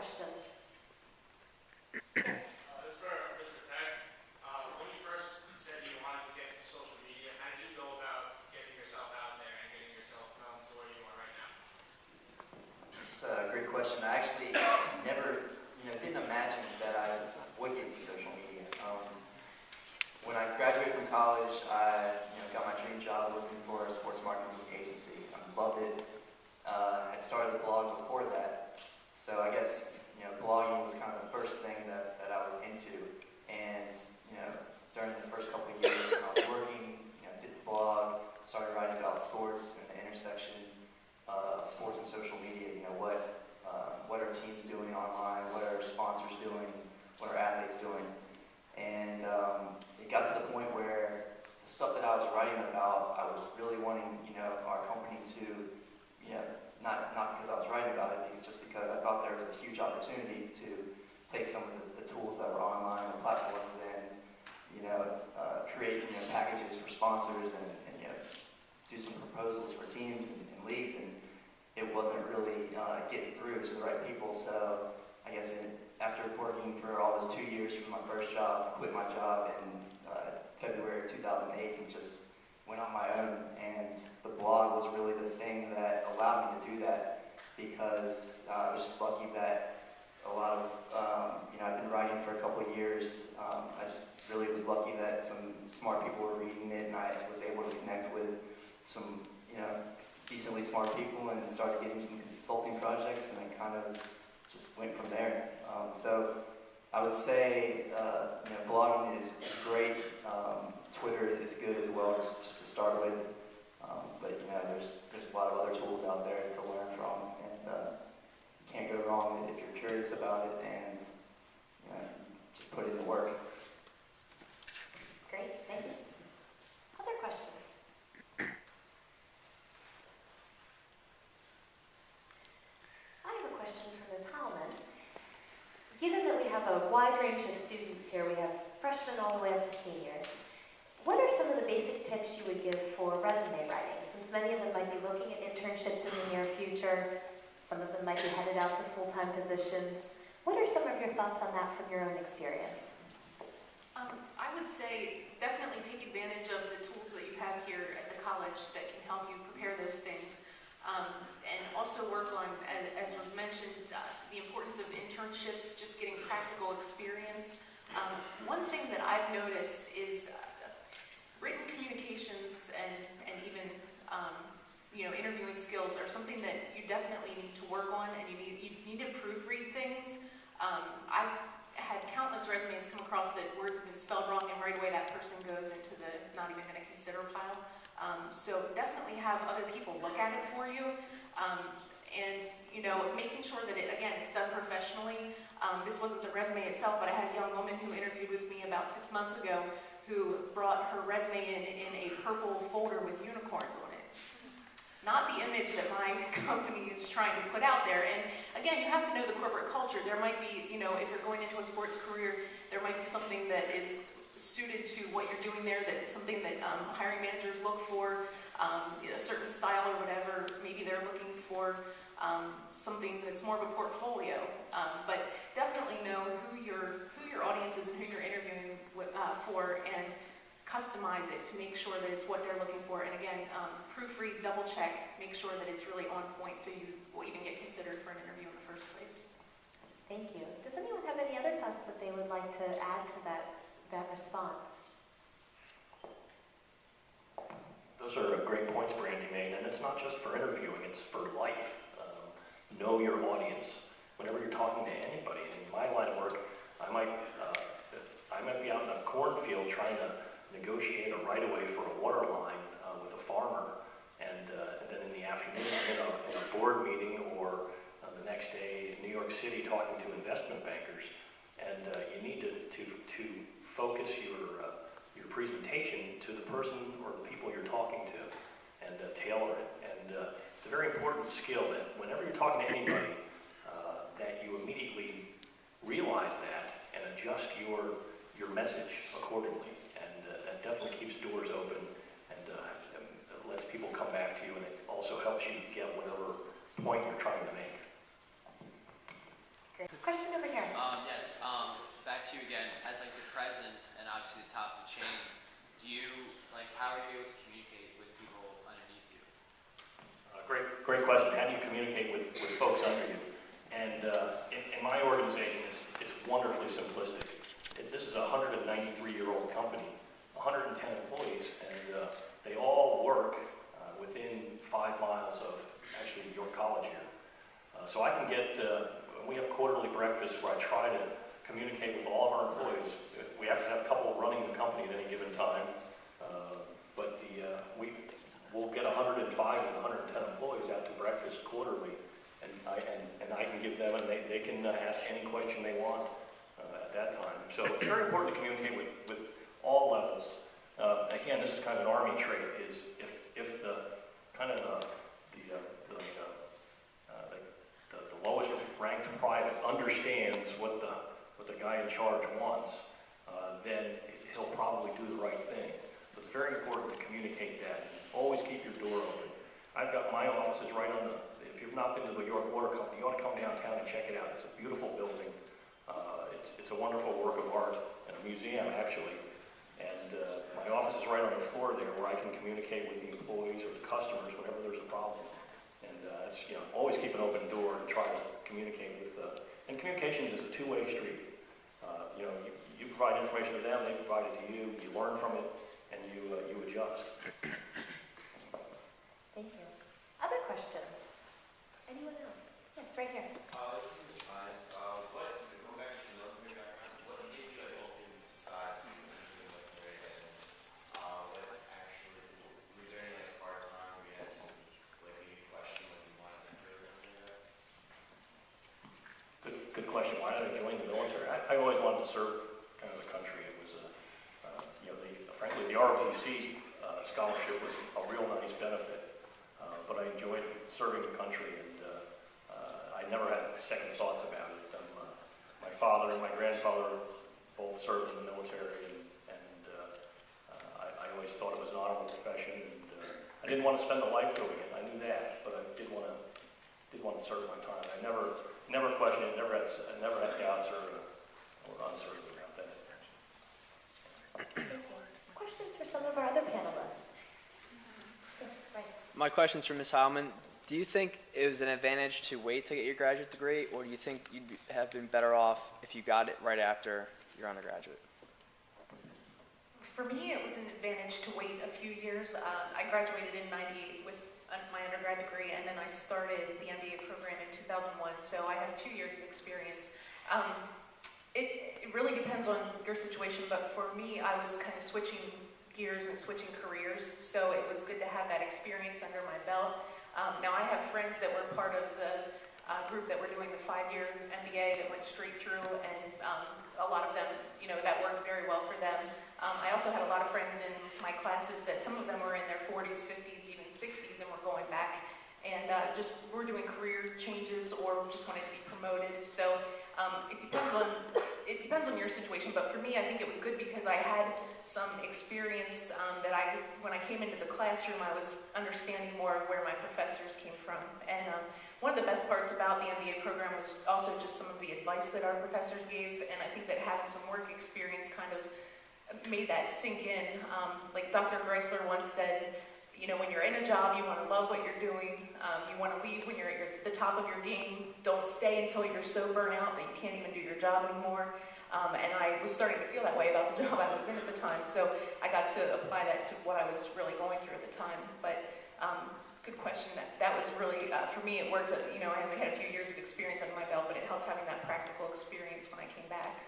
questions? Yes. This is for Mr. Peck. When you first said you wanted to get into social media, how did you go about getting yourself out there and getting yourself known to where you are right now? It's a great question. I actually never, didn't imagine that I would get into social media. When I graduated from college, I, got my dream job working for a sports marketing agency. I loved it. Had started a blog before that, so I guess blogging was kind of the first thing that I was into. And during the first couple of years when I was working, did the blog, started writing about sports and the intersection of sports and social media. What are teams doing online? What are sponsors doing? What are athletes doing? And it got to the point where the stuff that I was writing about, I was really wanting, our company to, not because I was writing about it, just because I thought there was a huge opportunity to take some of the tools that were online and platforms and, create, packages for sponsors and do some proposals for teams and leagues, and it wasn't really getting through to the right people. So I guess after working for almost 2 years for my first job, quit my job in February 2008 and just went on my own. And the blog was really the thing that allowed me to do that, because I was just lucky that a lot of, I've been writing for a couple of years. I just really was lucky that some smart people were reading it, and I was able to connect with some, decently smart people and started getting some consulting projects, and I kind of just went from there. So I would say, blogging is great. Twitter is good as well, just to start with. But there's a lot of other tools out there to learn from, and you can't go wrong if you're curious about it and just put in the work. Great, thank you. Other questions? I have a question for Ms. Hallman. Given that we have a wide range of students here, we have freshmen all the way up to seniors, what are some of the basic tips you would give for resume writing? Since many of them might be looking at internships in the near future, some of them might be headed out to full-time positions. What are some of your thoughts on that from your own experience? I would say definitely take advantage of the tools that you have here at the college that can help you prepare those things. And also work on, as was mentioned, the importance of internships, just getting practical experience. One thing that I've noticed is written communications and even interviewing skills are something that you definitely need to work on, and you need to proofread things. I've had countless resumes come across that words have been spelled wrong, and right away that person goes into the not even going to consider pile. So definitely have other people look at it for you, and making sure that it's done professionally. This wasn't the resume itself, but I had a young woman who interviewed with me about 6 months ago who brought her resume in a purple folder with unicorns on it. Not the image that my company is trying to put out there. And again, you have to know the corporate culture. There might be, if you're going into a sports career, there might be something that is suited to what you're doing there, that is something that hiring managers look for, a certain style or whatever. Maybe they're looking for something that's more of a portfolio. But definitely know who your audience is and who you're interviewing for, and customize it to make sure that it's what they're looking for. And again, proofread, double check, make sure that it's really on point so you will even get considered for an interview in the first place. Thank you. Does anyone have any other thoughts that they would like to add to that response? Those are great points Brandy made, and it's not just for interviewing, it's for life. Know your audience. Whenever you're talking to anybody, in my line of work, I might be out in a cornfield trying to negotiate a right-of-way for a water line with a farmer, and then in the afternoon in a board meeting, or the next day in New York City talking to investment bankers. And you need to focus your presentation to the person or the people you're talking to, and tailor it. And it's a very important skill that whenever you're talking to anybody, that you immediately realize that and adjust your message accordingly. And that definitely keeps doors open, and lets people come back to you, and it also helps you get whatever point you're trying to make. Great. with folks under you. And in my organization, it's wonderfully simplistic. This is a 193-year-old company, 110 employees, and they all work within 5 miles of actually York College here. So I can get, we have quarterly breakfasts where I try to communicate with all of our employees. We have to have a couple running the company at any given time, but we'll get 105 and 110 employees out to breakfast quarterly, and I can give them, and they can ask any question they want at that time. So it's very important to communicate with all levels. Again, this is kind of an Army trait, is if the kind of the lowest ranked private understands what the guy in charge wants, then he'll probably do the right thing. So it's very important to communicate that. Always keep your door open. I've got my offices right on if you've not been to the York Water Company, you ought to come downtown and check it out. It's a beautiful building. It's a wonderful work of art and a museum, actually. And my office is right on the floor there where I can communicate with the employees or the customers whenever there's a problem. And it's, always keep an open door and try to communicate with and communications is a two-way street. You provide information to them, they provide it to you, you learn from it, and you adjust. Thank you. Other questions? Anyone else? Yes, right here. This is Matthias. Going back to your military background, what gave you that whole thing besides being in the military, and what actually, was there any part time where you had to maybe question what you wanted to do or something like that? Good question. Why did I join the military? I always wanted to serve kind of the country. It was, frankly, the ROTC scholarship was a real nice benefit, but I enjoyed serving the country, and I never had second thoughts about it. My father and my grandfather both served in the military, and I always thought it was an honorable profession. And I didn't want to spend a life doing it. I knew that, but I did want to serve my time. I never questioned it. I never had doubts or uncertainty about that. Questions for some of our other panelists? Yes, Bryce. My question's for Ms. Heilman. Do you think it was an advantage to wait to get your graduate degree, or do you think you'd have been better off if you got it right after your undergraduate? For me, it was an advantage to wait a few years. I graduated in '98 with my undergrad degree, and then I started the MBA program in 2001, so I had 2 years of experience. It really depends on your situation, but for me, I was kind of switching gears and switching careers, so it was good to have that experience under my belt. Now, I have friends that were part of the group that were doing the 5-year MBA that went straight through, and a lot of them, that worked very well for them. I also had a lot of friends in my classes that some of them were in their 40s, 50s, even 60s, and were going back and just were doing career changes or just wanted to be promoted. So it depends on your situation, but for me, I think it was good because I had some experience that when I came into the classroom, I was understanding more of where my professors came from. And one of the best parts about the MBA program was also just some of the advice that our professors gave, and I think that having some work experience kind of made that sink in. Like Dr. Greisler once said, when you're in a job, you want to love what you're doing. You want to leave when you're at the top of your game. Don't stay until you're so burnt out that you can't even do your job anymore. And I was starting to feel that way about the job I was in at the time. So I got to apply that to what I was really going through at the time. But good question. That was really, for me, it worked. I only had a few years of experience under my belt, but it helped having that practical experience when I came back.